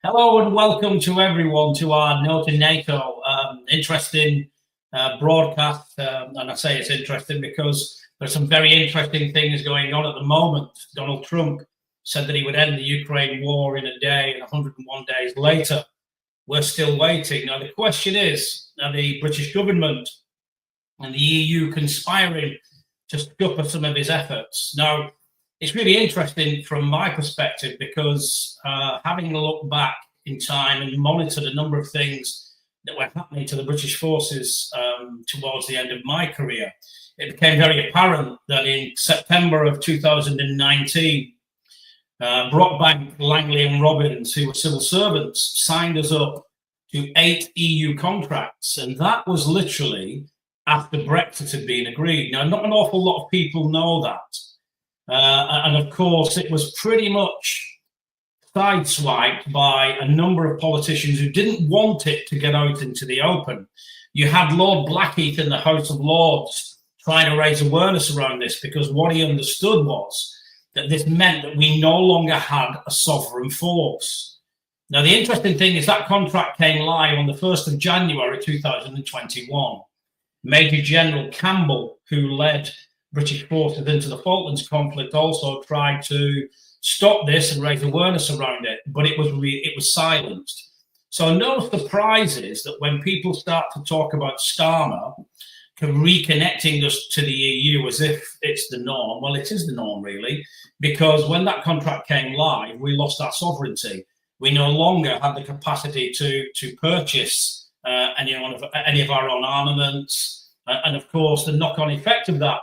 Hello and welcome to everyone to our No2Nato interesting broadcast. And I say it's interesting because there's some very interesting things going on at the moment. Donald Trump said that he would end the Ukraine war in a day, and 101 days later, we're still waiting. Now, the question is, are the British government and the EU conspiring to scupper some of his efforts? Now, it's really interesting from my perspective because having looked back in time and monitored a number of things that were happening to the British forces towards the end of my career, it became very apparent that in September of 2019, Brockbank, Langley and Robbins, who were civil servants, signed us up to 8 EU contracts. And that was literally after Brexit had been agreed. Now, not an awful lot of people know that. And of course, it was pretty much sideswiped by a number of politicians who didn't want it to get out into the open. You had Lord Blackheath in the House of Lords trying to raise awareness around this because what he understood was that this meant that we no longer had a sovereign force. Now, the interesting thing is that contract came live on the 1st of January 2021. Major General Campbell, who led British forces into the Falklands conflict, also tried to stop this and raise awareness around it, but it was silenced. So no surprises that when people start to talk about Starmer reconnecting us to the EU as if it's the norm, well, it is the norm really, because when that contract came live, we lost our sovereignty. We no longer had the capacity to purchase any of our own armaments, and of course, the knock-on effect of that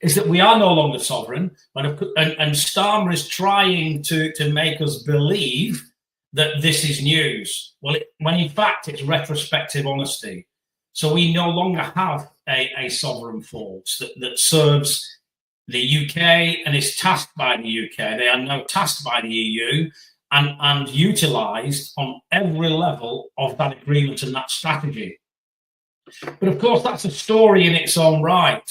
is that we are no longer sovereign, and Starmer is trying to make us believe that this is news. Well, when in fact it's retrospective honesty. So we no longer have a sovereign force that serves the UK and is tasked by the UK. They are now tasked by the EU and utilised on every level of that agreement and that strategy. But of course, that's a story in its own right.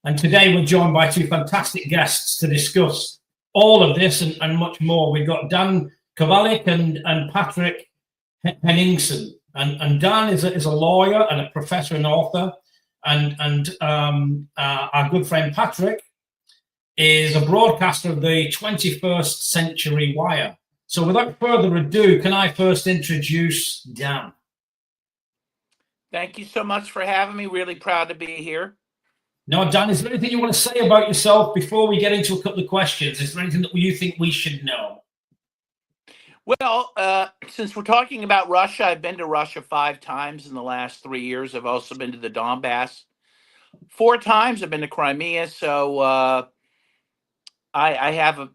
And today we're joined by two fantastic guests to discuss all of this and much more. We've got Dan Kovalik and Patrick Henningsen. And Dan is a lawyer and a professor and author. And our good friend Patrick is a broadcaster of the 21st Century Wire. So without further ado, can I first introduce Dan? Thank you so much for having me. Really proud to be here. Now, Dan, is there anything you want to say about yourself before we get into a couple of questions? Is there anything that you think we should know? Well, since we're talking about Russia, I've been to Russia 5 times in the last 3 years. I've also been to the Donbass 4 times. I've been to Crimea. So I have,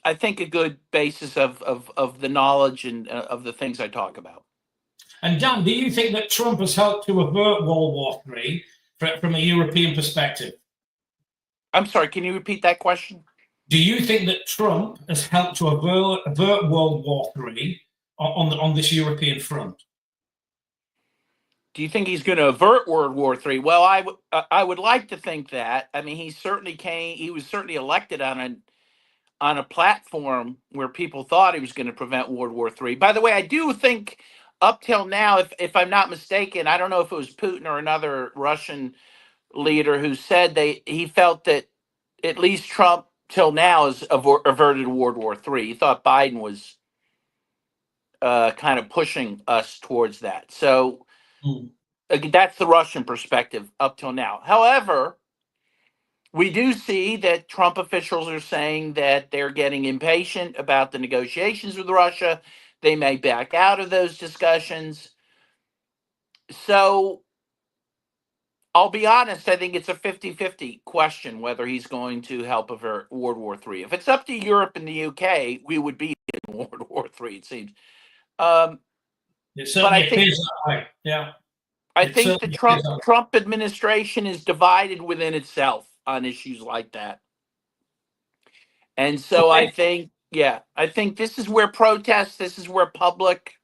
I think, a good basis of the knowledge and of the things I talk about. And Dan, do you think that Trump has helped to avert World War III from a European perspective? I'm sorry, can you repeat that question? Do you think that Trump has helped to avert World War III on this European front? Do you think he's going to avert World War III? Well, I would like to think that. I mean, he was certainly elected on a platform where people thought he was going to prevent World War III. By the way, I do think up till now, if I'm not mistaken, I don't know if it was Putin or another Russian leader who said he felt that at least Trump till now has averted World War III. He thought Biden was kind of pushing us towards that. So that's the Russian perspective up till now. However, we do see that Trump officials are saying that they're getting impatient about the negotiations with Russia. They may back out of those discussions. So I'll be honest, I think it's a 50-50 question whether he's going to help avert World War III. If it's up to Europe and the UK, we would be in World War III, it seems. But I think that way. Yeah. I think the Trump administration is divided within itself on issues like that. And so I think this is where protests, this is where public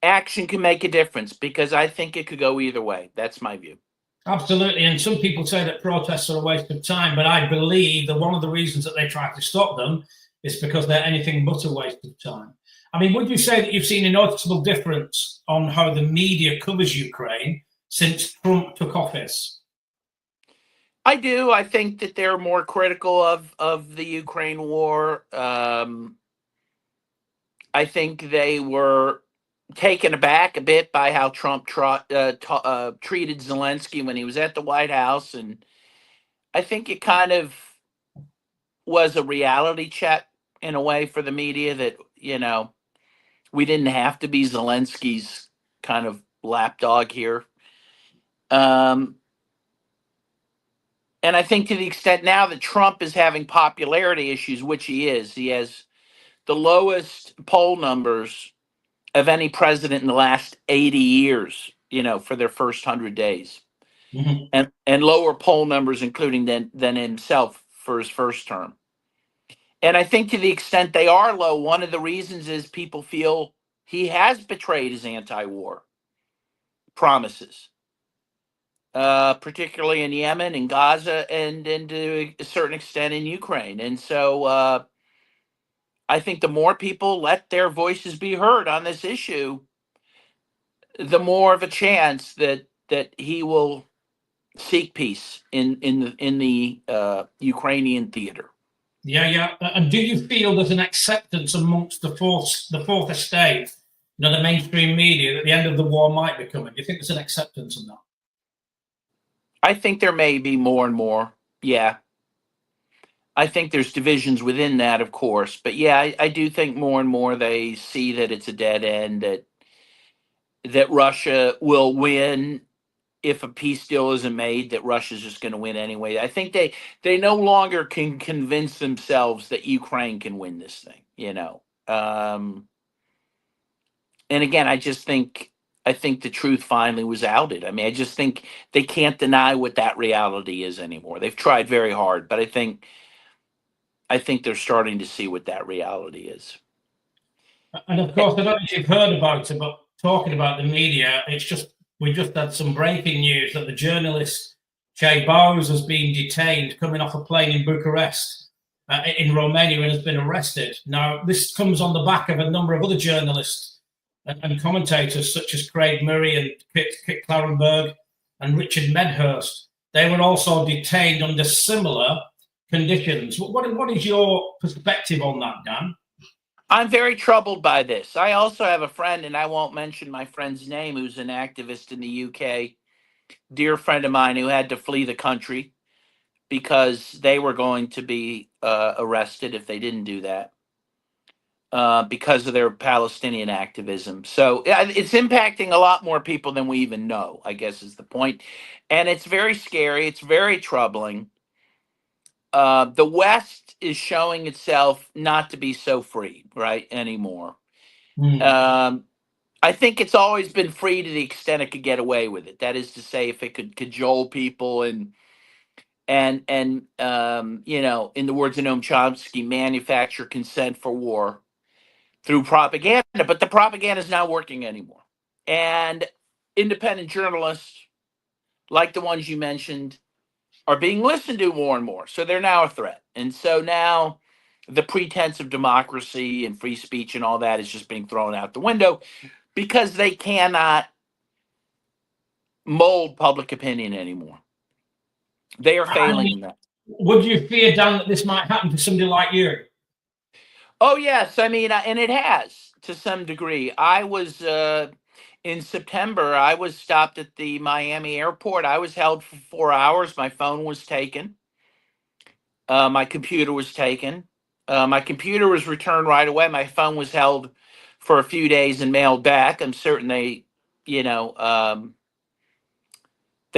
action can make a difference, because I think it could go either way. That's my view. Absolutely. And some people say that protests are a waste of time, but I believe that one of the reasons that they try to stop them is because they're anything but a waste of time. I mean, would you say that you've seen a noticeable difference on how the media covers Ukraine since Trump took office? I do. I think that they're more critical of the Ukraine war. I think they were taken aback a bit by how Trump treated Zelensky when he was at the White House, and I think it kind of was a reality check in a way for the media that we didn't have to be Zelensky's kind of lapdog here. Um, and I think to the extent now that Trump is having popularity issues, which he has the lowest poll numbers of any president in the last 80 years, for their first 100 days. Mm-hmm. And lower poll numbers, including than himself for his first term. And I think to the extent they are low, one of the reasons is people feel he has betrayed his anti-war promises, particularly in Yemen and Gaza, and to a certain extent in Ukraine. And so I think the more people let their voices be heard on this issue, the more of a chance that he will seek peace in the Ukrainian theater. Yeah. And do you feel there's an acceptance amongst the fourth estate, the mainstream media, that the end of the war might be coming? Do you think there's an acceptance of that? I think there may be more and more. Yeah. I think there's divisions within that, of course. But yeah, I do think more and more they see that it's a dead end, that Russia will win if a peace deal isn't made, that Russia's just going to win anyway. I think they no longer can convince themselves that Ukraine can win this thing, and again, I think the truth finally was outed. I mean, I just think they can't deny what that reality is anymore. They've tried very hard, but I think they're starting to see what that reality is. And of course, I don't know if you've heard about it, but talking about the media, we just had some breaking news that the journalist Jay Bowes has been detained coming off a plane in Bucharest in Romania and has been arrested. Now, this comes on the back of a number of other journalists and commentators such as Craig Murray and Kit Clarenberg and Richard Medhurst. They were also detained under similar conditions. What is your perspective on that, Dan? I'm very troubled by this. I also have a friend, and I won't mention my friend's name, who's an activist in the UK, dear friend of mine who had to flee the country because they were going to be arrested if they didn't do that because of their Palestinian activism. So it's impacting a lot more people than we even know, I guess is the point. And it's very scary. It's very troubling. The West is showing itself not to be so free, right, anymore. I think it's always been free to the extent it could get away with it. That is to say, if it could cajole people and in the words of Noam Chomsky, manufacture consent for war through propaganda. But the propaganda is not working anymore. And independent journalists, like the ones you mentioned, are being listened to more and more. So they're now a threat. And so now the pretense of democracy and free speech and all that is just being thrown out the window because they cannot mold public opinion anymore. They are failing in that. Would you fear, Dan, that this might happen to somebody like you? Oh, yes. I mean, and it has to some degree. I was in September, I was stopped at the Miami airport. I was held for 4 hours. My phone was taken. My computer was taken. My computer was returned right away. My phone was held for a few days and mailed back. I'm certain they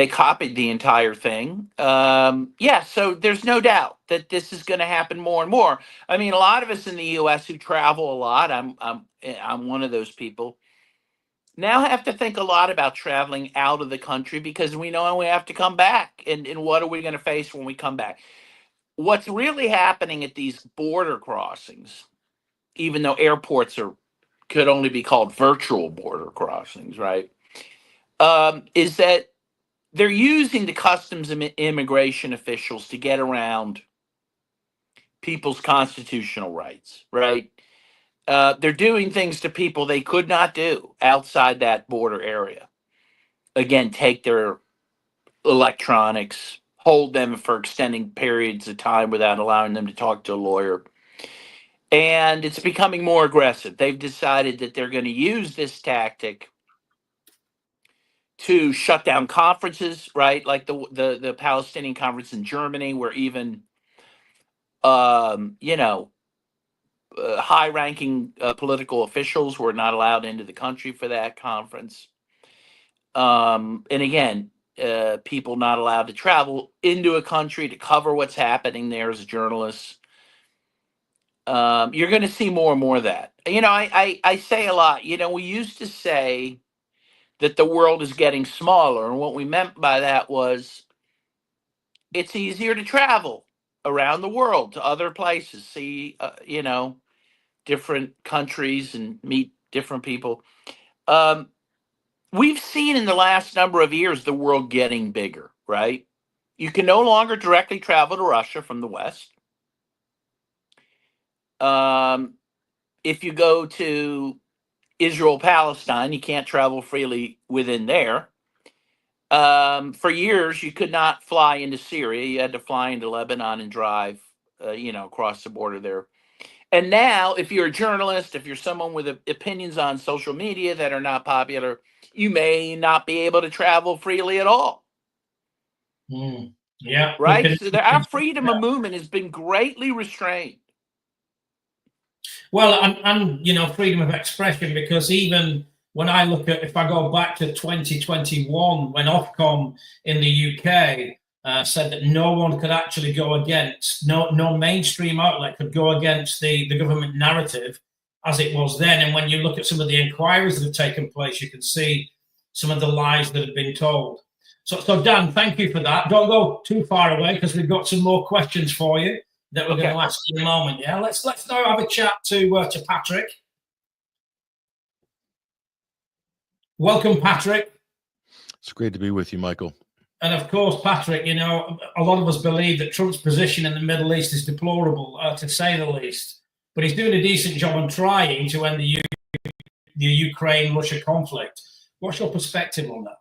copied the entire thing. So there's no doubt that this is going to happen more and more. I mean, a lot of us in the U.S. who travel a lot, I'm one of those people, now have to think a lot about traveling out of the country because we know we have to come back. And what are we going to face when we come back? What's really happening at these border crossings, even though airports could only be called virtual border crossings, right? Is that they're using the customs and immigration officials to get around people's constitutional rights, right? They're doing things to people they could not do outside that border area. Again, take their electronics, hold them for extending periods of time without allowing them to talk to a lawyer. And it's becoming more aggressive. They've decided that they're going to use this tactic to shut down conferences, right? Like the Palestinian conference in Germany, where even you know, high-ranking political officials were not allowed into the country for that conference. And again, people not allowed to travel into a country to cover what's happening there as journalists. You're going to see more and more of that. You know, I say a lot. You know, we used to say that the world is getting smaller, and what we meant by that was it's easier to travel around the world to other places, see, you know, different countries and meet different people. Um, we've seen in the last number of years the world getting bigger, right? You can no longer directly travel to Russia from the West. If you go to Israel, Palestine, you can't travel freely within there. For years, you could not fly into Syria. You had to fly into Lebanon and drive, you know, across the border there. And now, if you're a journalist, if you're someone with opinions on social media that are not popular, you may not be able to travel freely at all. Yeah. Right? So our freedom of movement has been greatly restrained. Well, and you know, freedom of expression, because even when I look at, if I go back to 2021, when Ofcom in the UK said that no one could actually go against, no mainstream outlet could go against the government narrative as it was then. And when you look at some of the inquiries that have taken place, you can see some of the lies that have been told. So Dan, thank you for that. Don't go too far away, because we've got some more questions for you that we're going to ask in a moment. Yeah, let's now have a chat to Patrick. Welcome, Patrick. It's great to be with you, Michael. And of course, Patrick, you know, a lot of us believe that Trump's position in the Middle East is deplorable, to say the least. But he's doing a decent job on trying to end the Ukraine-Russia conflict. What's your perspective on that?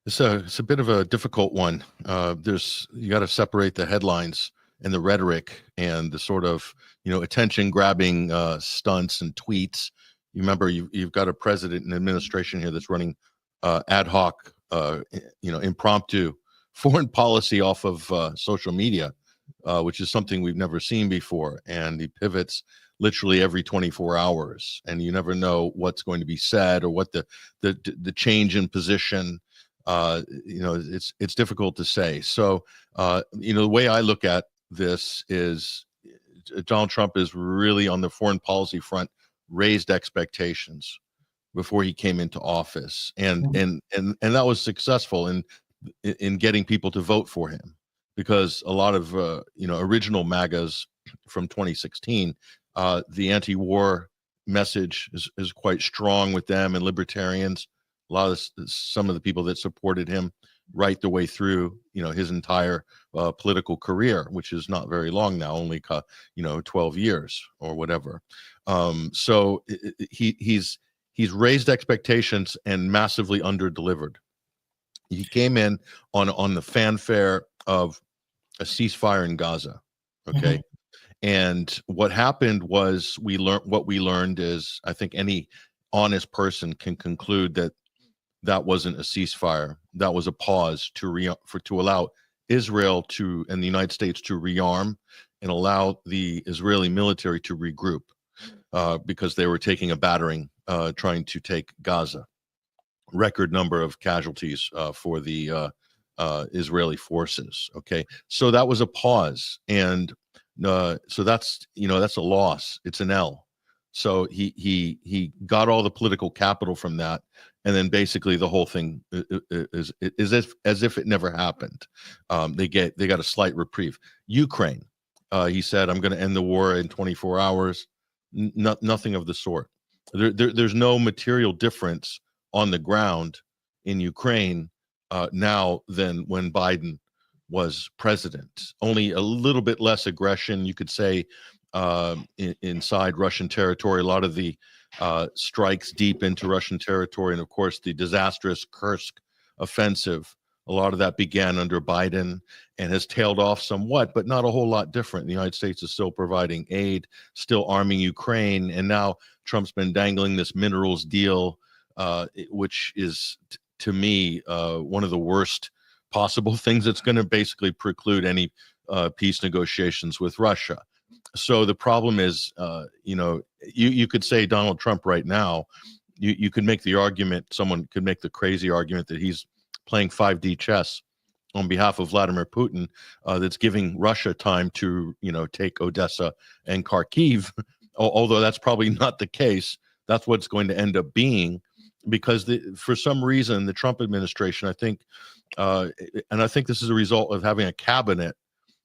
It's a bit of a difficult one. You got to separate the headlines and the rhetoric and the sort of, you know, attention-grabbing stunts and tweets. You remember, you've got a president and administration here that's running ad hoc, you know, impromptu foreign policy off of social media, which is something we've never seen before. And he pivots literally every 24 hours, and you never know what's going to be said or what the change in position. You know, it's difficult to say. So, you know, the way I look at this is Donald Trump is really, on the foreign policy front, raised expectations before he came into office, and that was successful in getting people to vote for him, because a lot of you know, original MAGAs from 2016, the anti-war message is quite strong with them, and libertarians. A lot of some of the people that supported him right the way through, you know, his entire political career, which is not very long now, only 12 years or whatever. So he's raised expectations and massively under-delivered. He came in on the fanfare of a ceasefire in Gaza. Okay. And what happened was, we learned is, I think any honest person can conclude that that wasn't a ceasefire. That was a pause to allow Israel and the United States to rearm and allow the Israeli military to regroup, because they were taking a battering, trying to take Gaza. Record number of casualties for the Israeli forces. Okay, so that was a pause, and so that's a loss. It's an L. So he got all the political capital from that, and then basically the whole thing is as if it never happened. They got a slight reprieve. Ukraine, he said, I'm going to end the war in 24 hours. Nothing of the sort. There's no material difference on the ground in Ukraine now than when Biden was president. Only a little bit less aggression, you could say, inside Russian territory. A lot of the strikes deep into Russian territory, and of course the disastrous Kursk offensive. A lot of that began under Biden and has tailed off somewhat, but not a whole lot different. The United States is still providing aid, still arming Ukraine, and now Trump's been dangling this minerals deal, which is, to me, one of the worst possible things that's going to basically preclude any peace negotiations with Russia. So the problem is, you could say Donald Trump right now, you could make the argument, someone could make the crazy argument that he's playing 5D chess on behalf of Vladimir Putin, that's giving Russia time to, take Odessa and Kharkiv, although that's probably not the case. That's what's going to end up being, because for some reason, the Trump administration, I think, and I think this is a result of having a cabinet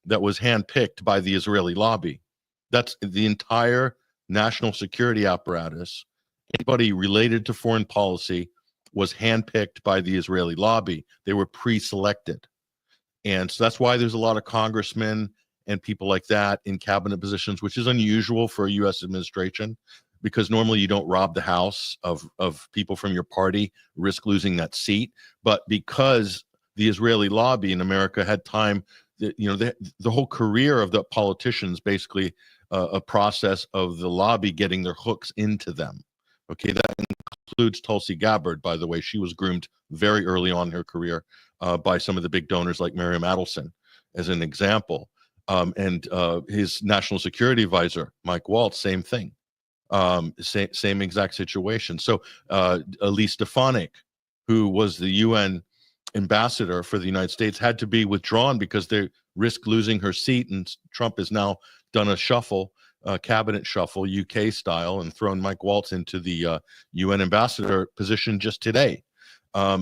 that was handpicked by the Israeli lobby. That's the entire national security apparatus. Anybody related to foreign policy was handpicked by the Israeli lobby. They were pre-selected. And so that's why there's a lot of congressmen and people like that in cabinet positions, which is unusual for a U.S. administration, because normally you don't rob the house of people from your party, risk losing that seat. But because the Israeli lobby in America had time, the whole career of the politicians, basically a process of the lobby getting their hooks into them. Okay, that includes Tulsi Gabbard, by the way. She was groomed very early on in her career by some of the big donors like Miriam Adelson, as an example. And his national security advisor, Mike Waltz, same thing. Same exact situation. So Elise Stefanik, who was the UN ambassador for the United States, had to be withdrawn because they risked losing her seat. And Trump has now done a shuffle, cabinet shuffle, UK style, and thrown Mike Waltz into the UN ambassador position just today.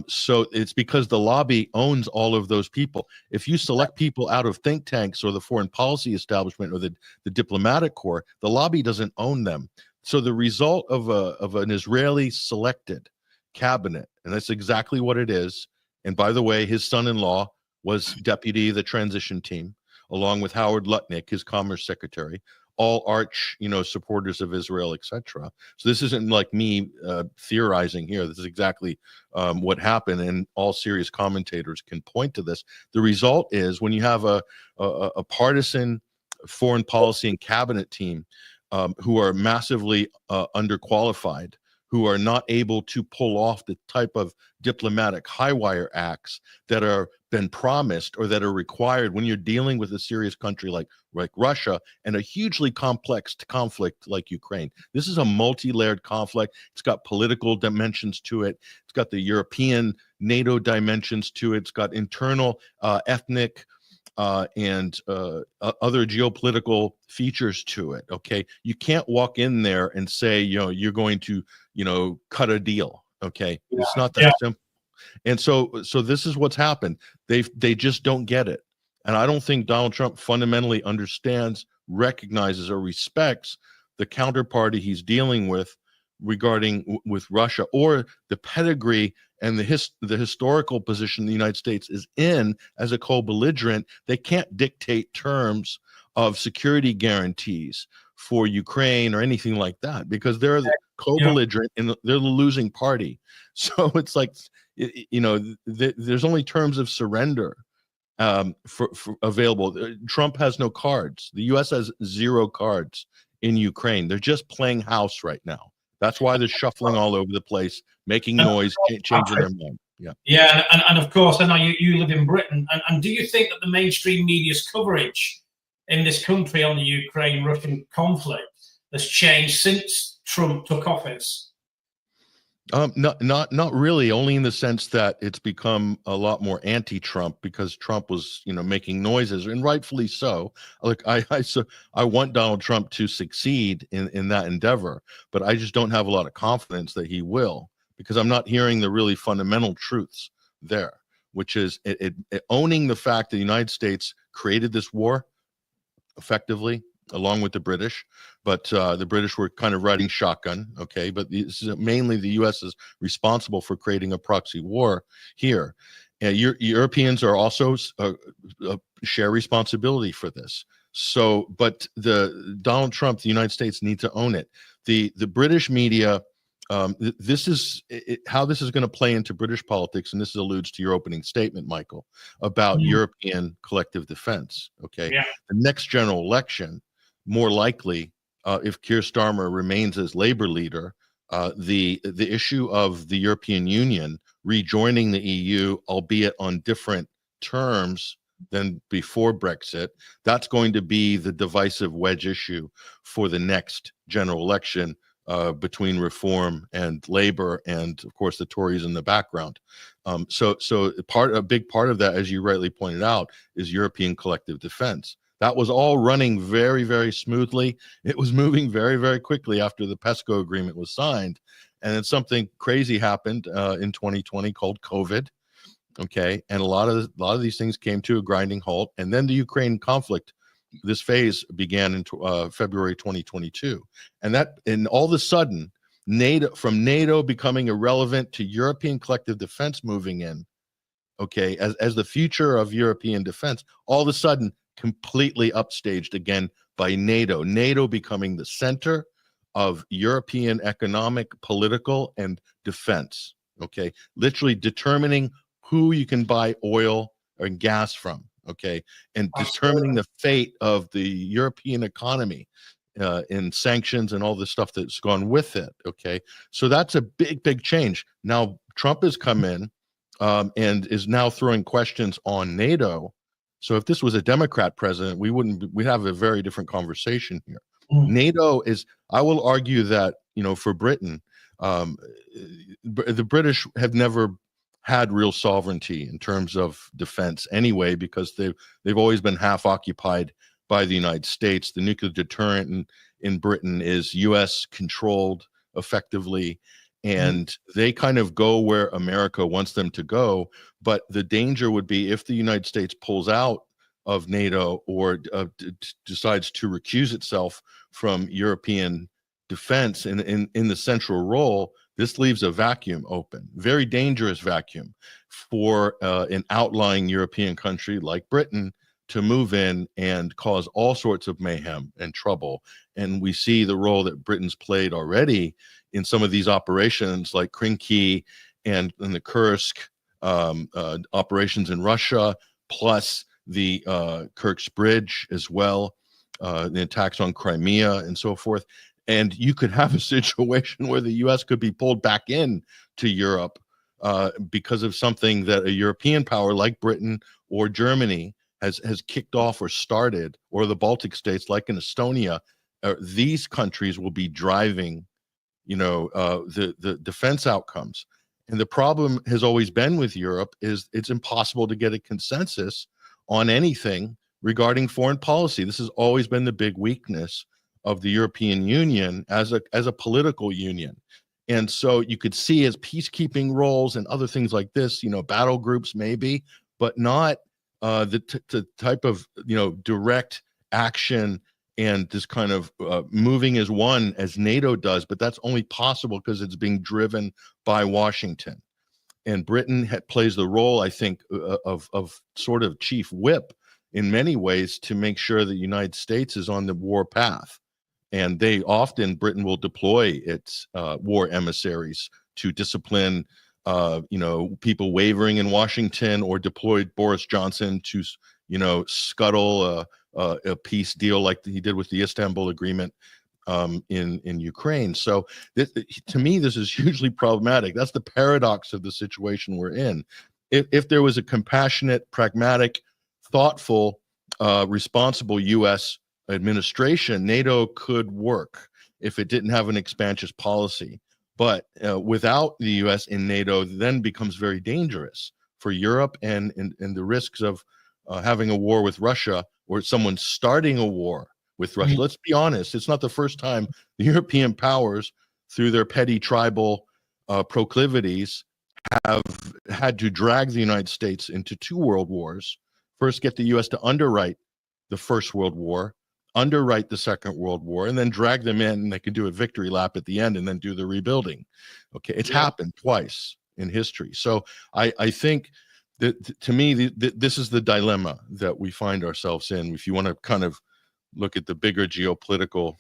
So it's because the lobby owns all of those people. If you select people out of think tanks or the foreign policy establishment or the diplomatic corps, the lobby doesn't own them. So the result of an Israeli selected cabinet, and that's exactly what it is. And by the way, his son-in-law was deputy of the transition team, along with Howard Lutnick, his commerce secretary, all arch, supporters of Israel, etc. So this isn't like me theorizing here. This is exactly what happened, and all serious commentators can point to this. The result is when you have a partisan foreign policy and cabinet team who are massively underqualified, who are not able to pull off the type of diplomatic high wire acts that are been promised or that are required when you're dealing with a serious country like Russia and a hugely complex conflict like Ukraine. This is a multi-layered conflict. It's got political dimensions to it. It's got the European NATO dimensions to it. It's got internal ethnic and other geopolitical features to it. Okay, you can't walk in there and say, you're going to, cut a deal. Okay, yeah. It's not that simple. And so this is what's happened. They just don't get it. And I don't think Donald Trump fundamentally understands, recognizes, or respects the counterparty he's dealing with regarding with Russia, or the pedigree and the historical position the United States is in as a co-belligerent. They can't dictate terms of security guarantees for Ukraine or anything like that, because they're the co-belligerant and they're the losing party. So it's like, there's only terms of surrender for available. Trump has no cards. The U.S. has 0 cards in Ukraine. They're just playing house right now. That's why they're shuffling all over the place, making noise, changing their mind. Yeah, and of course, I know you live in Britain. And do you think that the mainstream media's coverage in this country on the Ukraine-Russian conflict has changed since Trump took office? Not really. Only in the sense that it's become a lot more anti-Trump because Trump was, making noises, and rightfully so. Look, I want Donald Trump to succeed in that endeavor, but I just don't have a lot of confidence that he will, because I'm not hearing the really fundamental truths there, which is it owning the fact that the United States created this war effectively, along with the British, but the British were kind of riding shotgun, okay? But mainly the U.S. is responsible for creating a proxy war here. Europeans are also share responsibility for this. So, but Donald Trump, the United States, need to own it. The British media, this is how this is going to play into British politics, and this alludes to your opening statement, Michael, about European collective defense. Okay, Yeah. the next general election, more likely, if Keir Starmer remains as Labour leader, the issue of the European Union rejoining the EU, albeit on different terms than before Brexit, that's going to be the divisive wedge issue for the next general election between Reform and Labour, and of course the Tories in the background. So a big part of that, as you rightly pointed out, is European collective defense. That was all running very, very smoothly. It was moving very, very quickly after the PESCO agreement was signed. And then something crazy happened in 2020 called COVID. Okay. And a lot of these things came to a grinding halt. And then the Ukraine conflict, this phase began in February 2022. And all of a sudden, NATO becoming irrelevant to European collective defense moving in, okay, as the future of European defense, all of a sudden completely upstaged again by NATO becoming the center of European economic, political, and defense. Okay, literally determining who you can buy oil or gas from. Okay, and determining the fate of the European economy in sanctions and all the stuff that's gone with it. Okay, so that's a big, big change. Now Trump has come in and is now throwing questions on NATO. So if this was a Democrat president, we'd have a very different conversation here. NATO is, I will argue that, for Britain, the British have never had real sovereignty in terms of defense anyway, because they've always been half occupied by the United States. The nuclear deterrent in Britain is US controlled effectively, and they kind of go where America wants them to go. But the danger would be if the United States pulls out of NATO or decides to recuse itself from European defense in the central role. This leaves a vacuum open, very dangerous vacuum for an outlying European country like Britain to move in and cause all sorts of mayhem and trouble. And we see the role that Britain's played already in some of these operations like Krinky and the Kursk operations in Russia, plus the Kerch Bridge as well, the attacks on Crimea and so forth. And you could have a situation where the U.S. could be pulled back in to Europe because of something that a European power like Britain or Germany has kicked off or started, or the Baltic states like in Estonia. These countries will be driving, the defense outcomes. And the problem has always been with Europe is it's impossible to get a consensus on anything regarding foreign policy. This has always been the big weakness of the European Union as a political union. And so you could see as peacekeeping roles and other things like this, battle groups maybe, but not the type of, direct action and this kind of moving as one as NATO does. But that's only possible because it's being driven by Washington. And Britain plays the role, I think, of sort of chief whip in many ways to make sure the United States is on the war path. And Britain will deploy its war emissaries to discipline, people wavering in Washington, or deployed Boris Johnson to, scuttle a peace deal like he did with the Istanbul Agreement in Ukraine. So to me, this is hugely problematic. That's the paradox of the situation we're in. If there was a compassionate, pragmatic, thoughtful, responsible U.S. administration, NATO could work if it didn't have an expansionist policy. But without the U.S. in NATO, then becomes very dangerous for Europe, and the risks of having a war with Russia, or someone starting a war with Russia. Let's be honest, it's not the first time the European powers, through their petty tribal proclivities, have had to drag the United States into 2 world wars. First, get the U.S. to underwrite the First World War, underwrite the Second World War, and then drag them in, and they can do a victory lap at the end and then do the rebuilding. Okay, it's happened twice in history. So I think To me, this is the dilemma that we find ourselves in. If you want to kind of look at the bigger geopolitical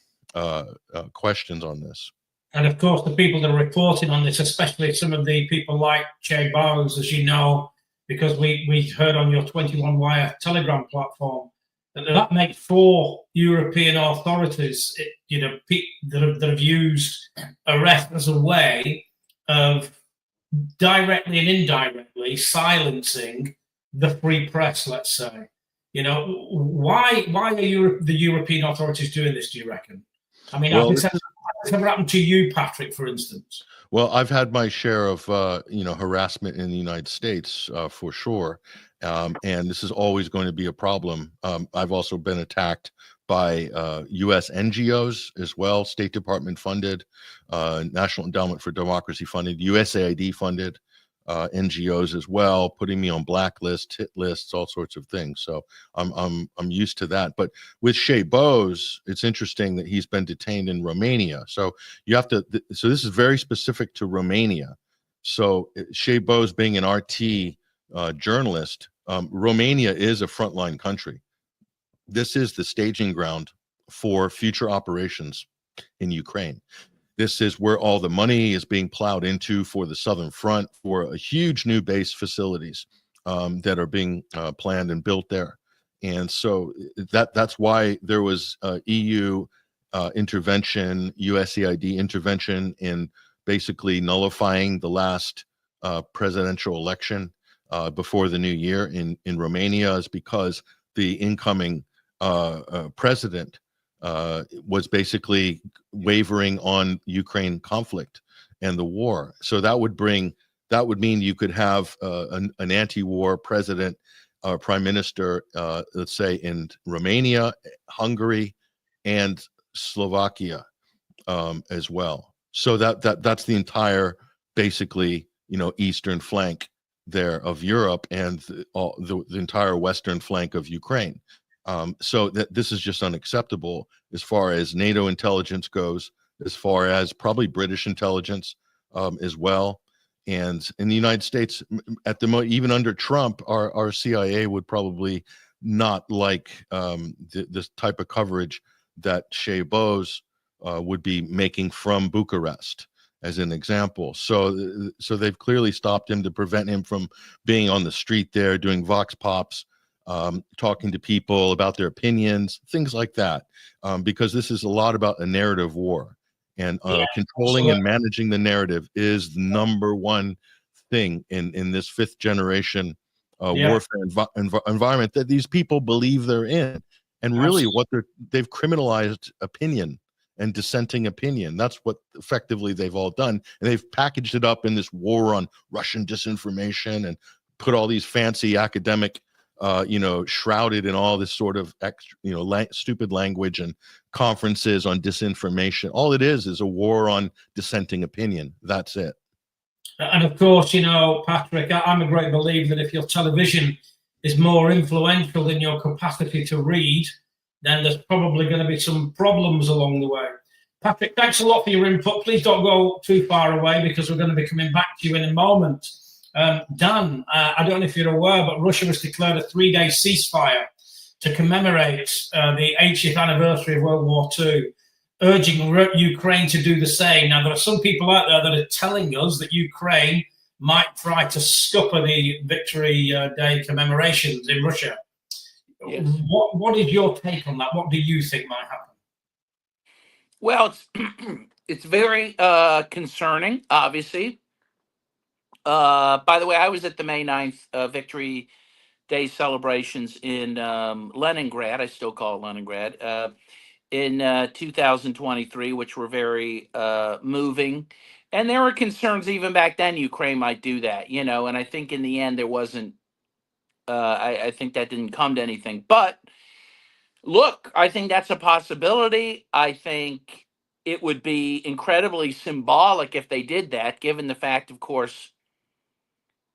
questions on this. And of course, the people that are reporting on this, especially some of the people like Che Bowes, as you know, because we heard on your 21 Wire Telegram platform that makes 4 European authorities, that have used arrest as a way of directly and indirectly silencing the free press, let's say. Why are the European authorities doing this, do you reckon? I mean, has this ever happened to you, Patrick, for instance? Well, I've had my share of harassment in the United States for sure, and this is always going to be a problem. I've also been attacked by U.S. NGOs as well, State Department funded, National Endowment for Democracy funded, USAID funded NGOs as well, putting me on blacklists, hit lists, all sorts of things. So I'm used to that. But with Che Bowes, it's interesting that he's been detained in Romania. So you have to. So this is very specific to Romania. So Che Bowes being an RT journalist, Romania is a frontline country. This is the staging ground for future operations in Ukraine. This is where all the money is being plowed into for the Southern Front, for a huge new base facilities that are being planned and built there. And so that's why there was EU intervention, USAID intervention in basically nullifying the last presidential election before the new year in Romania, is because the incoming president was basically wavering on Ukraine conflict and the war. So that would mean you could have an anti-war president or prime minister, let's say in Romania, Hungary, and Slovakia as well. So that's the entire, basically, eastern flank there of Europe and the entire western flank of Ukraine. So this is just unacceptable as far as NATO intelligence goes, as far as probably British intelligence as well. And in the United States, even under Trump, our CIA would probably not like this type of coverage that Che Bowes would be making from Bucharest, as an example. So they've clearly stopped him to prevent him from being on the street there, doing vox pops, talking to people about their opinions, things like that, because this is a lot about a narrative war, and controlling and managing the narrative is the number one thing in this 5th generation warfare environment that these people believe they're in. And really they've criminalized opinion and dissenting opinion. That's what effectively they've all done. And they've packaged it up in this war on Russian disinformation and put all these fancy academic shrouded in all this sort of stupid language and conferences on disinformation. All it is a war on dissenting opinion. That's it. And of course, Patrick, I'm a great believer that if your television is more influential than your capacity to read, then there's probably going to be some problems along the way. Patrick, thanks a lot for your input. Please don't go too far away, because we're going to be coming back to you in a moment. Dan, I don't know if you're aware, but Russia has declared a 3-day ceasefire to commemorate the 80th anniversary of World War II, urging Ukraine to do the same. Now, there are some people out there that are telling us that Ukraine might try to scupper the Victory Day commemorations in Russia. Yes. What is your take on that? What do you think might happen? Well, it's very concerning, obviously. By the way, I was at the May 9th Victory Day celebrations in Leningrad. I still call it Leningrad. In 2023, which were very moving. And there were concerns even back then Ukraine might do that, and I think in the end there wasn't, I think that didn't come to anything. But look, I think that's a possibility. I think it would be incredibly symbolic if they did that, given the fact, of course,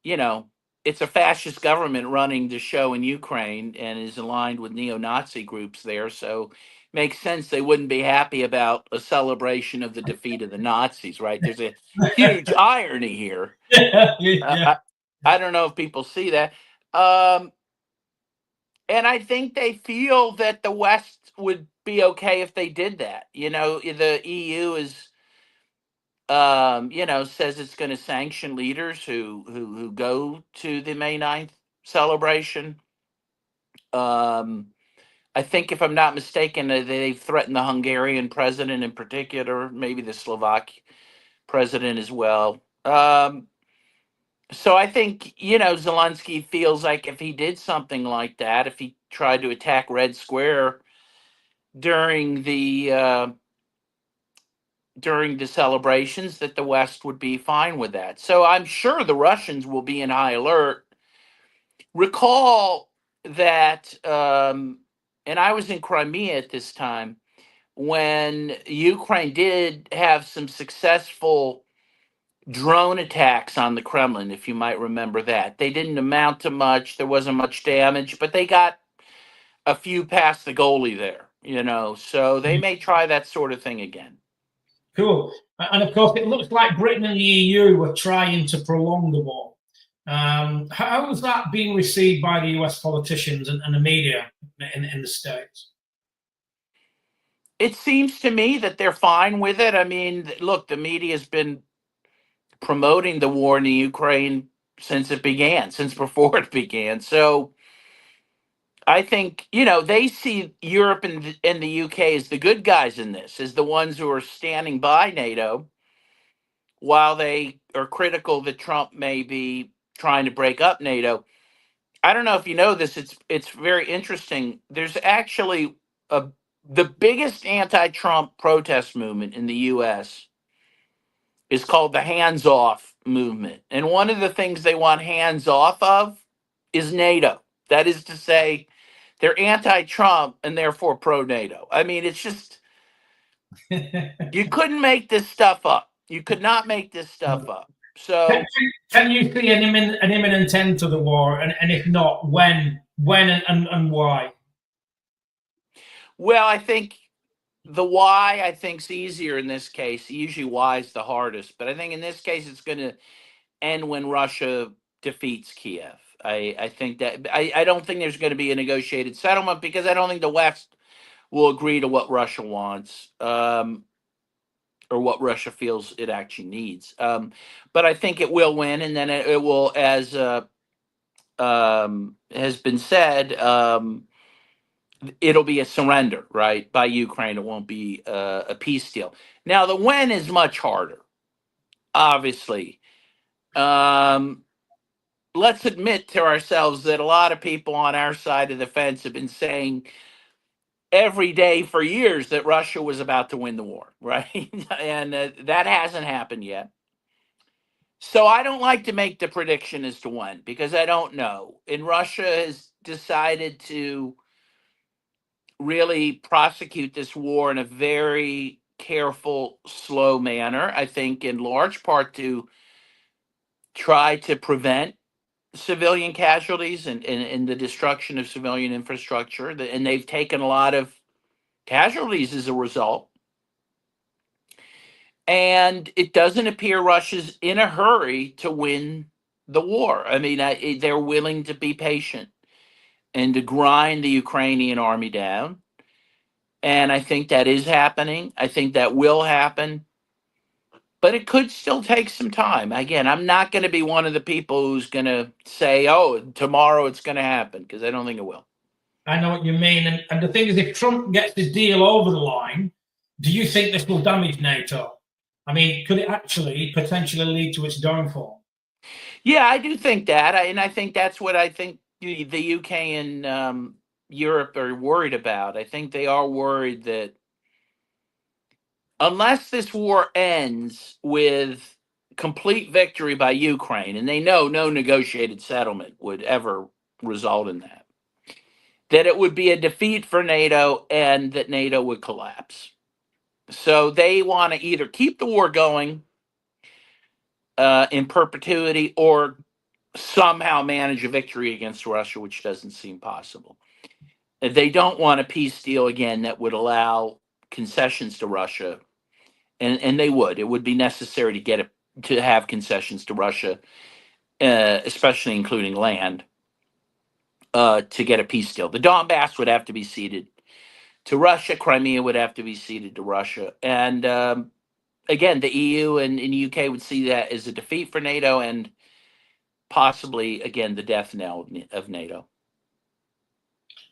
it's a fascist government running the show in Ukraine and is aligned with neo-Nazi groups there. So makes sense they wouldn't be happy about a celebration of the defeat of the Nazis, right? There's a huge irony here. I don't know if people see that. Um, and I think they feel that the West would be okay if they did that. The EU is, says it's going to sanction leaders who go to the May 9th celebration. I think, if I'm not mistaken, they've threatened the Hungarian president in particular, maybe the Slovak president as well. So I think, Zelensky feels like if he did something like that, if he tried to attack Red Square during the celebrations, that the West would be fine with that. So I'm sure the Russians will be in high alert. Recall that, and I was in Crimea at this time, when Ukraine did have some successful drone attacks on the Kremlin, if you might remember that. They didn't amount to much, there wasn't much damage, but they got a few past the goalie there, so they may try that sort of thing again. Cool. And of course, it looks like Britain and the EU were trying to prolong the war. How was that being received by the US politicians and the media in the States? It seems to me that they're fine with it. I mean, look, the media has been promoting the war in the Ukraine since before it began. So I think, they see Europe and the UK as the good guys in this, as the ones who are standing by NATO, while they are critical that Trump may be trying to break up NATO. I don't know if you know this. It's very interesting. There's actually the biggest anti-Trump protest movement in the U.S. is called the Hands Off movement, and one of the things they want hands off of is NATO. That is to say, they're anti-Trump and therefore pro-NATO. I mean, it's just, you couldn't make this stuff up. You could not make this stuff up. So, can you see an imminent end to the war, and if not, when and why? well, I think the why, I think, is easier in this case. Usually, why is the hardest, but I think in this case, it's going to end when Russia defeats Kiev. I think that I don't think there's going to be a negotiated settlement, because I don't think the West will agree to what Russia wants, or what Russia feels it actually needs. But I think it will win, and then it will, as has been said, it'll be a surrender, right, by Ukraine. It won't be a peace deal. Now, the when is much harder, obviously. Let's admit to ourselves that a lot of people on our side of the fence have been saying every day for years that Russia was about to win the war, right? And that hasn't happened yet. So I don't like to make the prediction as to when, because I don't know. And Russia has decided to really prosecute this war in a very careful, slow manner, I think in large part to try to prevent civilian casualties and the destruction of civilian infrastructure. And they've taken a lot of casualties as a result. And it doesn't appear Russia's in a hurry to win the war. I mean, they're willing to be patient and to grind the Ukrainian army down. And I think that is happening. I think that will happen. But it could still take some time. Again, I'm not going to be one of the people who's going to say, oh, tomorrow it's going to happen, because I don't think it will. I know what you mean. And the thing is, if Trump gets his deal over the line, do you think this will damage NATO? I mean, could it actually potentially lead to its downfall? Yeah, I do think that. And I think that's what I think the UK and Europe are worried about. I think they are worried that unless this war ends with complete victory by Ukraine, and they know no negotiated settlement would ever result in that, that it would be a defeat for NATO and that NATO would collapse. So they want to either keep the war going in perpetuity, or somehow manage a victory against Russia, which doesn't seem possible. They don't want a peace deal again that would allow concessions to Russia, and they would. It would be necessary to have concessions to Russia especially including land, to get a peace deal. The Donbass would have to be ceded to Russia. Crimea would have to be ceded to Russia. And again, the EU and the UK would see that as a defeat for NATO and possibly, again, the death knell of NATO.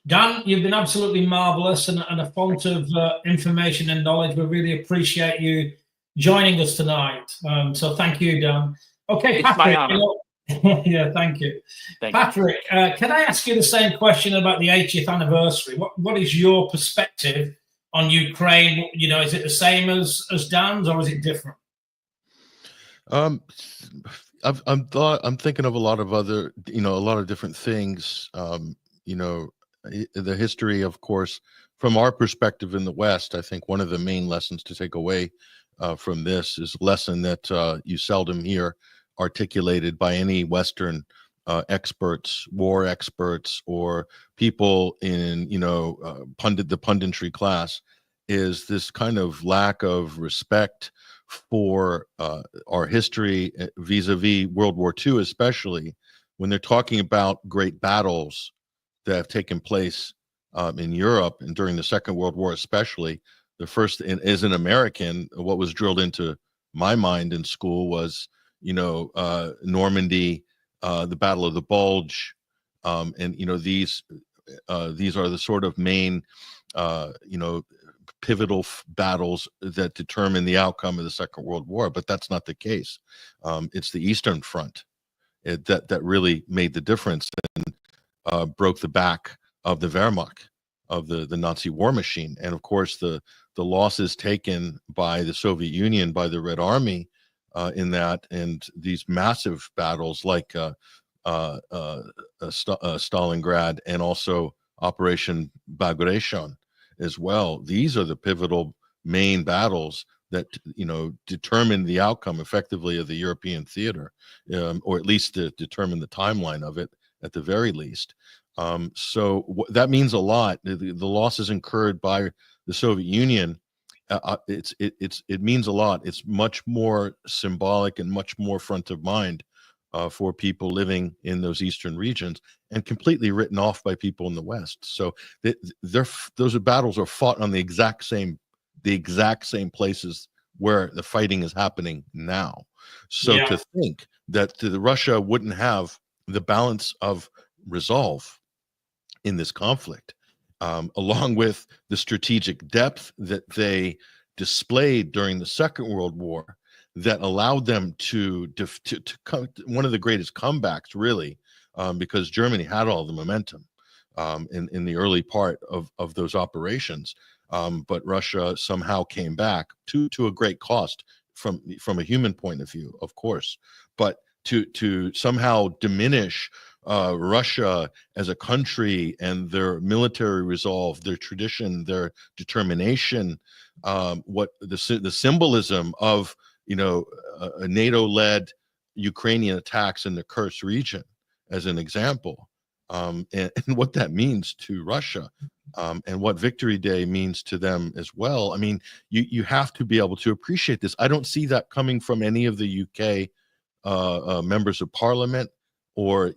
Dan, you've been absolutely marvelous and a font of information and knowledge. We really appreciate you joining us tonight. So thank you, Dan. Okay, it's Patrick. My honor. Yeah, thank you. Thank Patrick, can I ask you the same question about the 80th anniversary? What is your perspective on Ukraine? You know, is it the same as Dan's, or is it different? I'm thinking of a lot of other, a lot of different things. The history, of course, from our perspective in the West, I think one of the main lessons to take away from this is a lesson that you seldom hear articulated by any Western experts, war experts, or people in, the punditry class, is this kind of lack of respect for our history vis-a-vis World War II, especially when they're talking about great battles that have taken place in Europe and during the Second World War, especially. The first, as an American, what was drilled into my mind in school was, Normandy, the Battle of the Bulge, and these are the sort of main, pivotal battles that determine the outcome of the Second World War. But that's not the case. It's the Eastern Front that really made the difference and broke the back of the Wehrmacht, of the Nazi war machine. And of course, the losses taken by the Soviet Union, by the Red Army in that, and these massive battles like Stalingrad and also Operation Bagration as well. These are the pivotal main battles that determine the outcome effectively of the European theater, or at least to determine the timeline of it at the very least. So that means a lot. The losses incurred by the Soviet Union, it means a lot. It's much more symbolic and much more front of mind for people living in those eastern regions, and completely written off by people in the West. So those battles are fought on the exact same places where the fighting is happening now. So to think that the Russia wouldn't have the balance of resolve in this conflict, along with the strategic depth that they displayed during the Second World War, that allowed them to come, one of the greatest comebacks, really, because Germany had all the momentum in the early part of those operations, but Russia somehow came back to a great cost from a human point of view, of course, but to somehow diminish Russia as a country and their military resolve, their tradition, their determination, what the symbolism of a NATO-led Ukrainian attacks in the Kursk region, as an example, and what that means to Russia, and what Victory Day means to them as well. I mean, you have to be able to appreciate this. I don't see that coming from any of the UK members of Parliament, or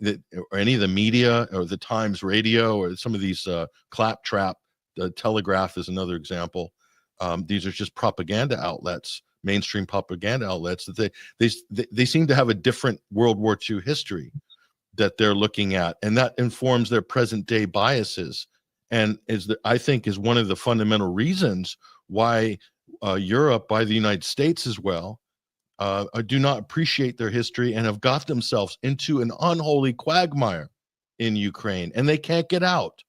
any of the media, or the Times Radio, or some of these claptrap. The Telegraph is another example. These are just propaganda outlets, mainstream propaganda outlets, that they seem to have a different World War II history that they're looking at, and that informs their present day biases, and I think is one of the fundamental reasons why Europe, by the United States as well, do not appreciate their history and have got themselves into an unholy quagmire in Ukraine, and they can't get out.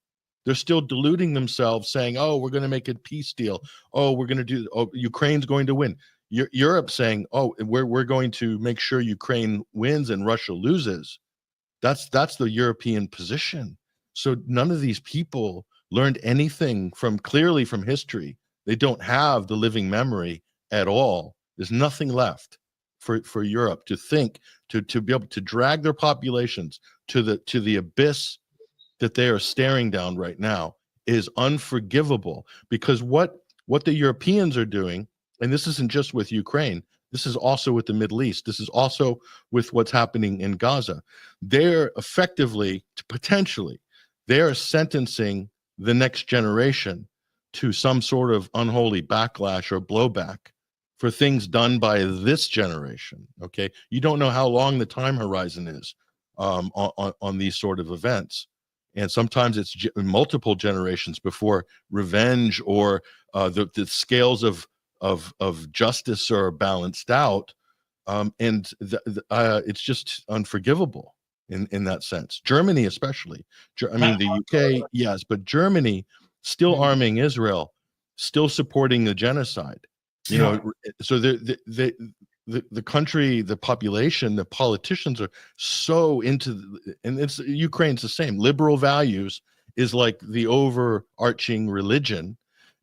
They're still deluding themselves, saying, "Oh, we're going to make a peace deal. Oh, we're going to do. Oh, Ukraine's going to win." Europe saying, "Oh, we're going to make sure Ukraine wins and Russia loses." That's the European position. So none of these people learned anything clearly from history. They don't have the living memory at all. There's nothing left for Europe to think, to be able to drag their populations to the abyss that they are staring down right now is unforgivable. Because what the Europeans are doing, and this isn't just with Ukraine, This is also with the Middle East. This is also with what's happening in Gaza. They're effectively, potentially, they're sentencing the next generation to some sort of unholy backlash or blowback for things done by this generation. Okay, you don't know how long the time horizon is on these sort of events, and sometimes it's multiple generations before revenge or the scales of justice are balanced out, and it's just unforgivable in that sense. Germany, especially. I mean, the UK, yes, but Germany still arming Israel, still supporting the genocide. You know, so the country, the population, the politicians are so into, and it's Ukraine's the same. Liberal values is like the overarching religion.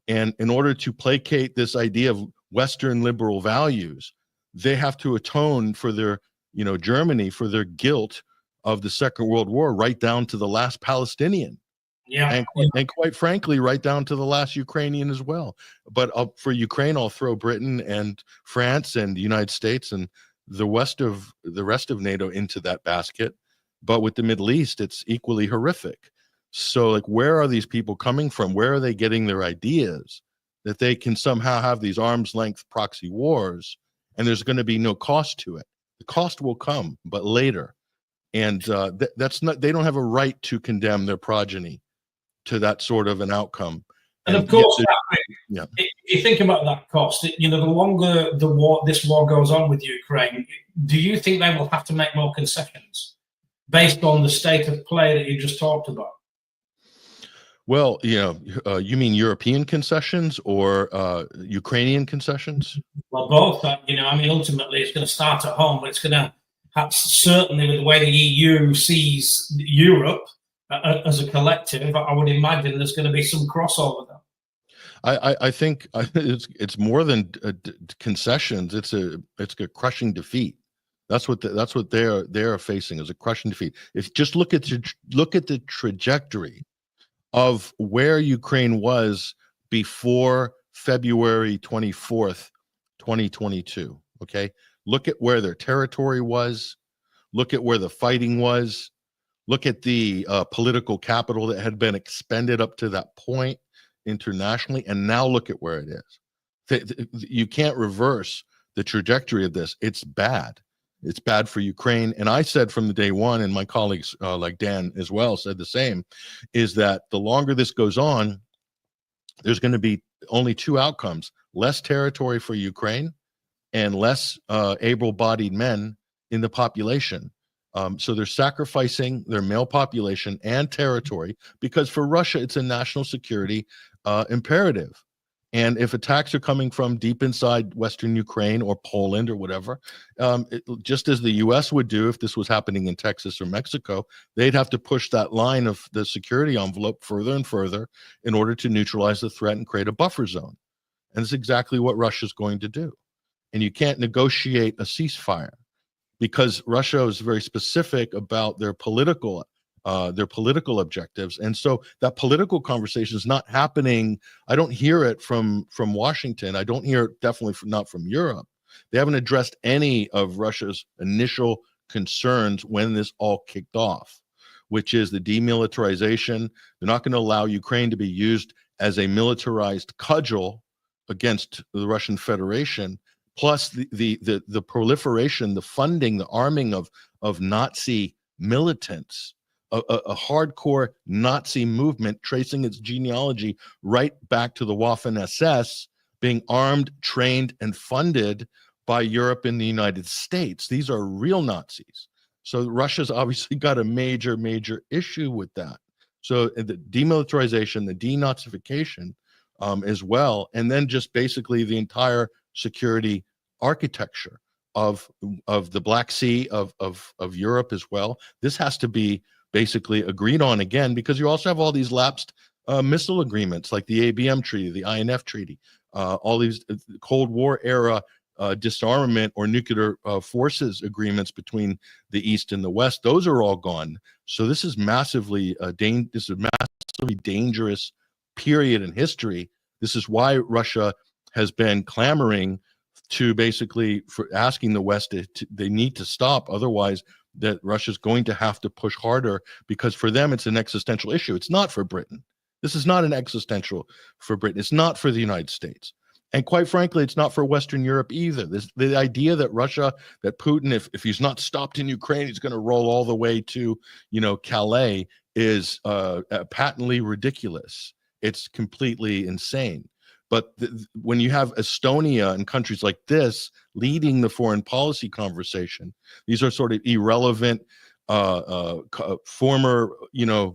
And in order to placate this idea of Western liberal values, they have to atone for their, you know, Germany, for their guilt of the Second World War, right down to the last Palestinian. And quite frankly, right down to the last Ukrainian as well. But for Ukraine, I'll throw Britain and France and the United States and the rest of NATO into that basket. But with the Middle East, it's equally horrific. So, like, where are these people coming from? Where are they getting their ideas that they can somehow have these arm's length proxy wars, and there's going to be no cost to it? The cost will come, but later. And that's not, they don't have a right to condemn their progeny to that sort of an outcome. And of course, if you think about that cost, you know, the longer this war goes on with Ukraine, do you think they will have to make more concessions based on the state of play that you just talked about? Well, you know, you mean European concessions or Ukrainian concessions? Well, both. You know, I mean, ultimately, it's going to start at home, but it's going to have, certainly with the way the EU sees Europe as a collective, I would imagine there's going to be some crossover there. I think it's more than concessions. It's a crushing defeat. That's what they're facing, is a crushing defeat. If just look at the trajectory of where Ukraine was before February 24th, 2022. Okay, look at where their territory was. Look at where the fighting was. Look at the political capital that had been expended up to that point internationally, and now look at where it is. You can't reverse the trajectory of this. It's bad. It's bad for Ukraine. And I said from the day one, and my colleagues like Dan as well said the same, is that the longer this goes on, there's going to be only two outcomes: less territory for Ukraine and less able-bodied men in the population. So they're sacrificing their male population and territory because for Russia, it's a national security imperative. And if attacks are coming from deep inside Western Ukraine or Poland or whatever, just as the U.S. would do if this was happening in Texas or Mexico, they'd have to push that line of the security envelope further and further in order to neutralize the threat and create a buffer zone. And it's exactly what Russia's going to do. And you can't negotiate a ceasefire because Russia is very specific about their political objectives. And so that political conversation is not happening. I don't hear it from Washington. I don't hear it definitely not from Europe. They haven't addressed any of Russia's initial concerns when this all kicked off, which is the demilitarization. They're not going to allow Ukraine to be used as a militarized cudgel against the Russian Federation, plus the proliferation, the funding, the arming of Nazi militants. A hardcore Nazi movement tracing its genealogy right back to the Waffen-SS, being armed, trained, and funded by Europe and the United States. These are real Nazis. So Russia's obviously got a major, major issue with that. So the demilitarization, the denazification as well, and then just basically the entire security architecture of the Black Sea, of Europe as well. This has to be basically agreed on again, because you also have all these lapsed missile agreements like the ABM Treaty, the INF Treaty, all these Cold War era disarmament or nuclear forces agreements between the East and the West. Those are all gone. So this is massively dangerous period in history. This is why Russia has been clamoring to basically for asking the West they need to stop, otherwise that Russia's going to have to push harder, because for them it's an existential issue. It's not for Britain. This is not an existential for Britain. It's not for the United States. And quite frankly, it's not for Western Europe either. The idea that Russia, that Putin, if he's not stopped in Ukraine, he's going to roll all the way to, Calais, is patently ridiculous. It's completely insane. But when you have Estonia and countries like this leading the foreign policy conversation, these are sort of irrelevant former,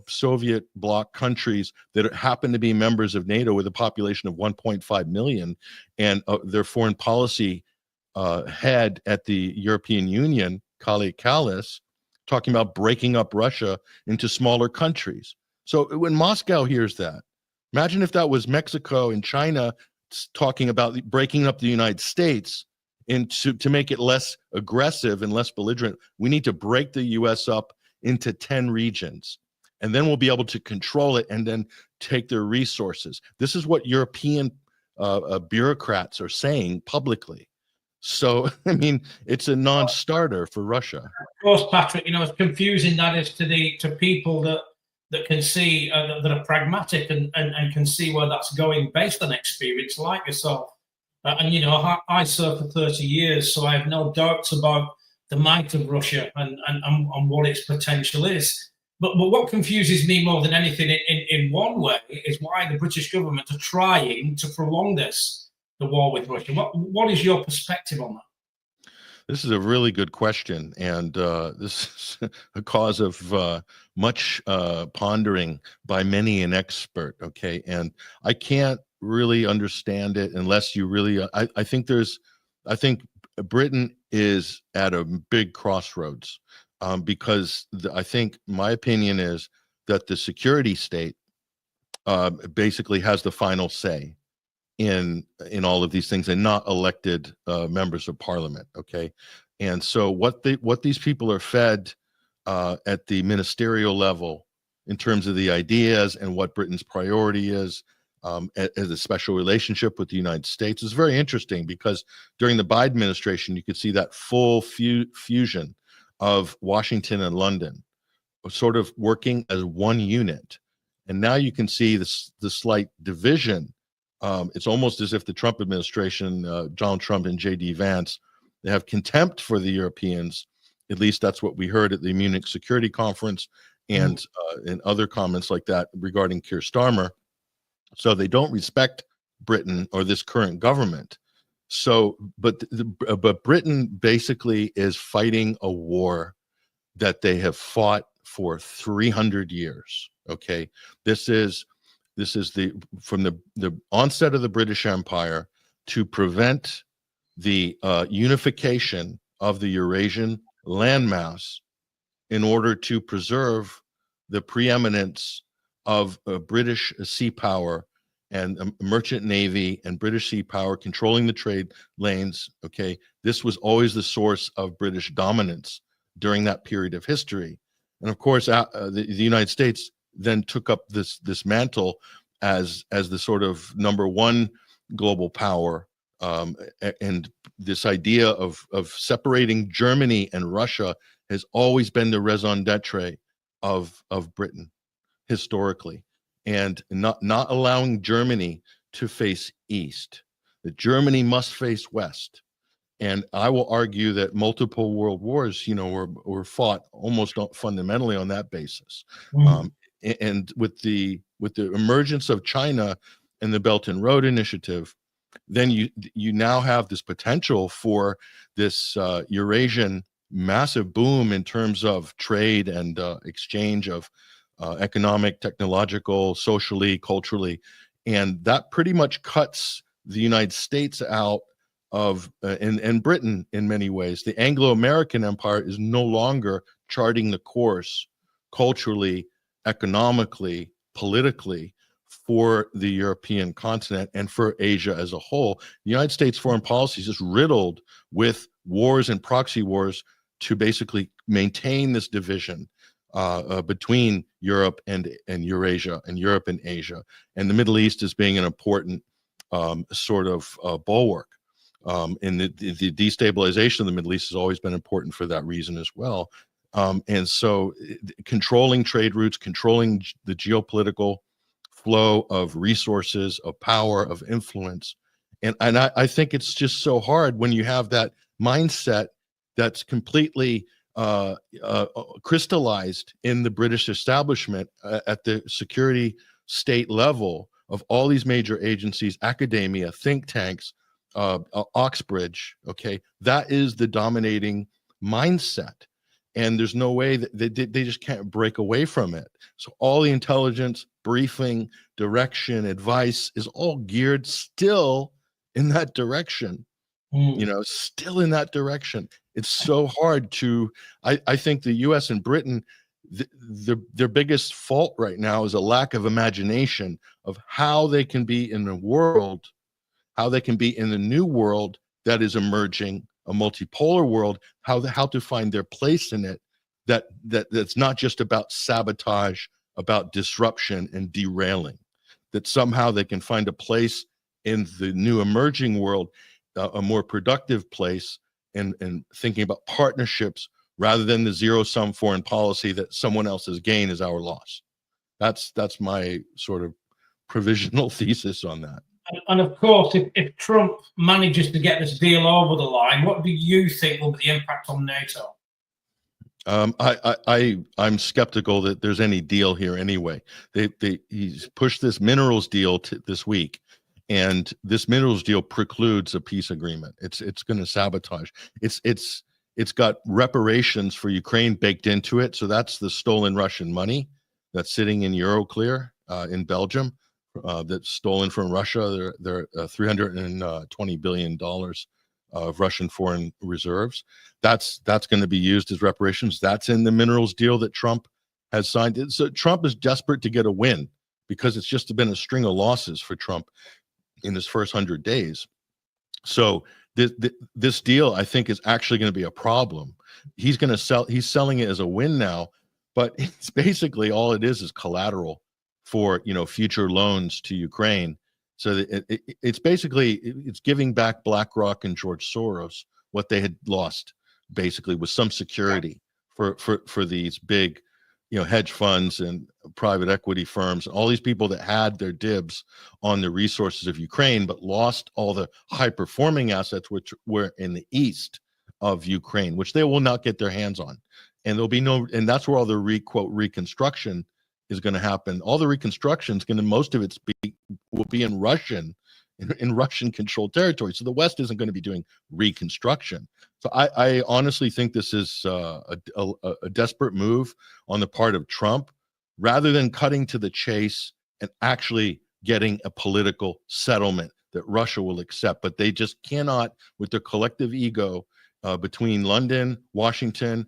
Soviet bloc countries that happen to be members of NATO with a population of 1.5 million, and their foreign policy head at the European Union, Kalle Kallas, talking about breaking up Russia into smaller countries. So when Moscow hears that, imagine if that was Mexico and China talking about breaking up the United States. And to make it less aggressive and less belligerent, we need to break the U.S. up into 10 regions, and then we'll be able to control it and then take their resources. This is what European bureaucrats are saying publicly. So, I mean, it's a non-starter for Russia. Of course, Patrick, it's confusing that is to people that can see, that are pragmatic and can see where that's going based on experience like yourself. I served for 30 years, so I have no doubts about the might of Russia and what its potential is. But what confuses me more than anything in one way is why the British government are trying to prolong the war with Russia. What is your perspective on that? This is a really good question, and this is a cause of much pondering by many an expert, okay? And I can't really understand it unless you really I think Britain is at a big crossroads, because I think my opinion is that the security state basically has the final say in all of these things, and not elected members of parliament, okay? And so what these people are fed at the ministerial level in terms of the ideas and what Britain's priority is, as a special relationship with the United States, is very interesting, because during the Biden administration, you could see that full fusion of Washington and London sort of working as one unit. And now you can see the slight division. It's almost as if the Trump administration, Donald Trump and J.D. Vance, they have contempt for the Europeans. At least that's what we heard at the Munich Security Conference, and in other comments like that regarding Keir Starmer. So they don't respect Britain or this current government. So, but Britain basically is fighting a war that they have fought for 300 years. Okay, this is from the onset of the British Empire to prevent the unification of the Eurasian landmass, in order to preserve the preeminence of British sea power and a merchant navy and British sea power controlling the trade lanes. Okay, this was always the source of British dominance during that period of history. And of course, the United States then took up this mantle as the sort of number one global power, and this idea of separating Germany and Russia has always been the raison d'etre of Britain historically, and not allowing Germany to face east. That Germany must face west. And I will argue that multiple world wars, were fought almost fundamentally on that basis. And with the emergence of China and the Belt and Road Initiative, then you now have this potential for this Eurasian massive boom in terms of trade and exchange of economic, technological, socially, culturally, and that pretty much cuts the United States out of and Britain in many ways. The Anglo-American Empire is no longer charting the course culturally, economically, politically for the European continent and for Asia as a whole. The United States foreign policy is just riddled with wars and proxy wars to basically maintain this division between Europe and Eurasia, and Europe and Asia, and the Middle East as being an important sort of bulwark. And the destabilization of the Middle East has always been important for that reason as well. And so controlling trade routes, controlling the geopolitical flow of resources, of power, of influence. And I think it's just so hard when you have that mindset that's completely crystallized in the British establishment at the security state level of all these major agencies, academia, think tanks, Oxbridge. Okay, that is the dominating mindset, and there's no way that they just can't break away from it. So all the intelligence, briefing, direction, advice is all geared still in that direction. You know, still in that direction. It's so hard to. I think the U.S. and Britain, their biggest fault right now is a lack of imagination of how they can be in the world, how they can be in the new world that is emerging, a multipolar world, how to find their place in it, that's not just about sabotage, about disruption and derailing, that somehow they can find a place in the new emerging world, a more productive place, and thinking about partnerships rather than the zero-sum foreign policy that someone else's gain is our loss. That's my sort of provisional thesis on that. And of course, if Trump manages to get this deal over the line, what do you think will be the impact on NATO? I'm skeptical that there's any deal here anyway. He's pushed this minerals deal this week, and this minerals deal precludes a peace agreement. It's going to sabotage. It's got reparations for Ukraine baked into it. So that's the stolen Russian money that's sitting in Euroclear in Belgium. That's stolen from Russia. They're $320 billion of Russian foreign reserves. That's going to be used as reparations. That's in the minerals deal that Trump has signed. So Trump is desperate to get a win because it's just been a string of losses for Trump in his first 100 days. So this deal, I think, is actually going to be a problem. He's selling it as a win now, but it's basically all it is collateral for future loans to Ukraine. So that it's basically it's giving back BlackRock and George Soros what they had lost, basically, with some security for these big hedge funds and private equity firms, all these people that had their dibs on the resources of Ukraine, but lost all the high performing assets which were in the east of Ukraine, which they will not get their hands on. And there'll be and that's where all the reconstruction is going to happen. All the reconstruction is going to, most of it will be in Russian controlled territory. So the West isn't going to be doing reconstruction. So I honestly think this is a desperate move on the part of Trump, rather than cutting to the chase and actually getting a political settlement that Russia will accept. But they just cannot, with their collective ego between London, Washington,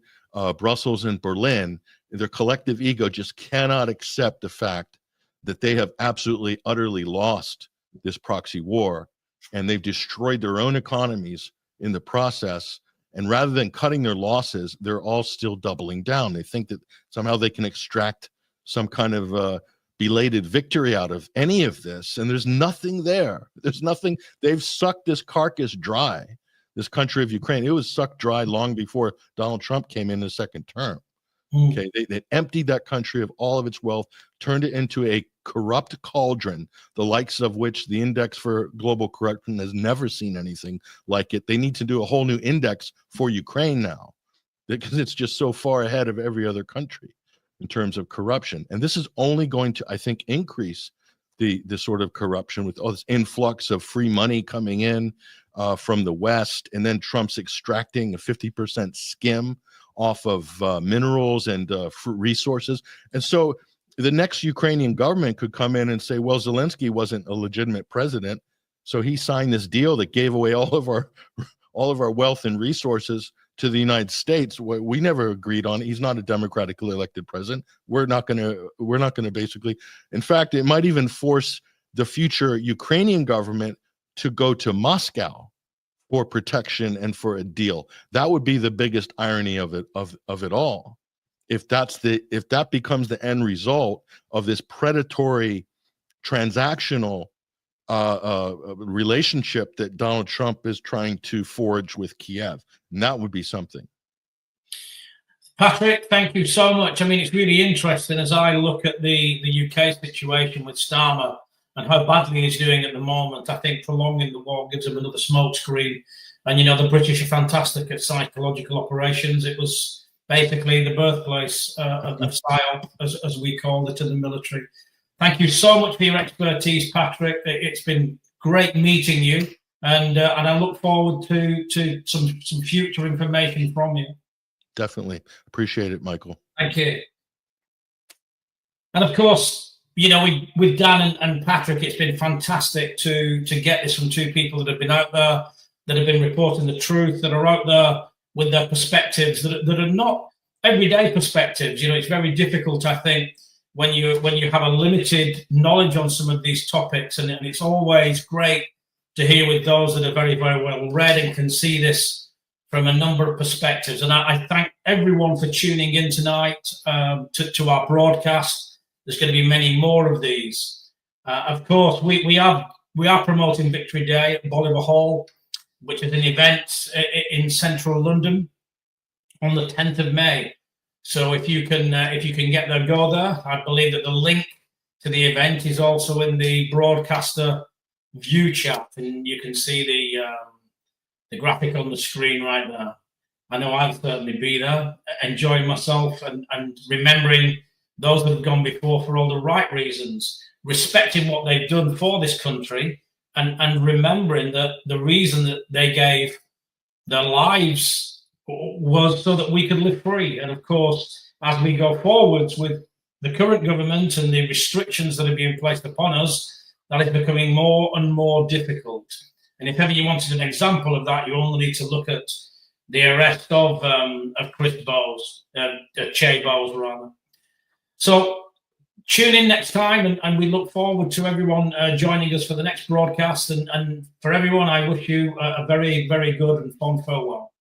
Brussels, and Berlin, their collective ego just cannot accept the fact that they have absolutely, utterly lost this proxy war, and they've destroyed their own economies in the process. And rather than cutting their losses, they're all still doubling down. They think that somehow they can extract some kind of belated victory out of any of this, and there's nothing there. There's nothing. They've sucked this carcass dry, this country of Ukraine. It was sucked dry long before Donald Trump came in his second term. Okay, they emptied that country of all of its wealth, turned it into a corrupt cauldron, the likes of which the Index for Global Corruption has never seen anything like it. They need to do a whole new index for Ukraine now, because it's just so far ahead of every other country in terms of corruption. And this is only going to, I think, increase the sort of corruption with all this influx of free money coming in from the West, and then Trump's extracting a 50% skim off of minerals and resources. And so the next Ukrainian government could come in and say, well, Zelensky wasn't a legitimate president, so he signed this deal that gave away all of our wealth and resources to the United States. We never agreed on it. He's not a democratically elected president. We're not going to basically, in fact, it might even force the future Ukrainian government to go to Moscow for protection and for a deal. That would be the biggest irony of it all. If that becomes the end result of this predatory transactional relationship that Donald Trump is trying to forge with Kiev. And that would be something. Patrick, thank you so much. I mean, it's really interesting as I look at the UK situation with Starmer and how badly he's doing at the moment. I think prolonging the war gives him another smokescreen. And, you know, the British are fantastic at psychological operations. It was basically the birthplace of psyop, as we called it in the military. Thank you so much for your expertise, Patrick. It's been great meeting you. And I look forward to some future information from you. Definitely. Appreciate it, Michael. Thank you. And of course, you know, with Dan and Patrick, it's been fantastic to get this from two people that have been out there, that have been reporting the truth, that are out there with their perspectives that are not everyday perspectives. You know, it's very difficult, I think, when you have a limited knowledge on some of these topics, and it's always great to hear with those that are very, very well read and can see this from a number of perspectives. And I thank everyone for tuning in tonight to our broadcast. There's going to be many more of these. Of course, we are promoting Victory Day at Bolivar Hall, which is an event in central London on the 10th of May. So if you can get there, go there. I believe that the link to the event is also in the broadcaster view chat, and you can see the graphic on the screen right there. I know I'll certainly be there, enjoying myself and remembering those that have gone before for all the right reasons, respecting what they've done for this country, and remembering that the reason that they gave their lives was so that we could live free. And of course, as we go forwards with the current government and the restrictions that are being placed upon us, that is becoming more and more difficult. And if ever you wanted an example of that, you only need to look at the arrest of Chris Bowes, Che Bowes rather. So tune in next time, and we look forward to everyone joining us for the next broadcast. And for everyone, I wish you a very, very good and fond farewell.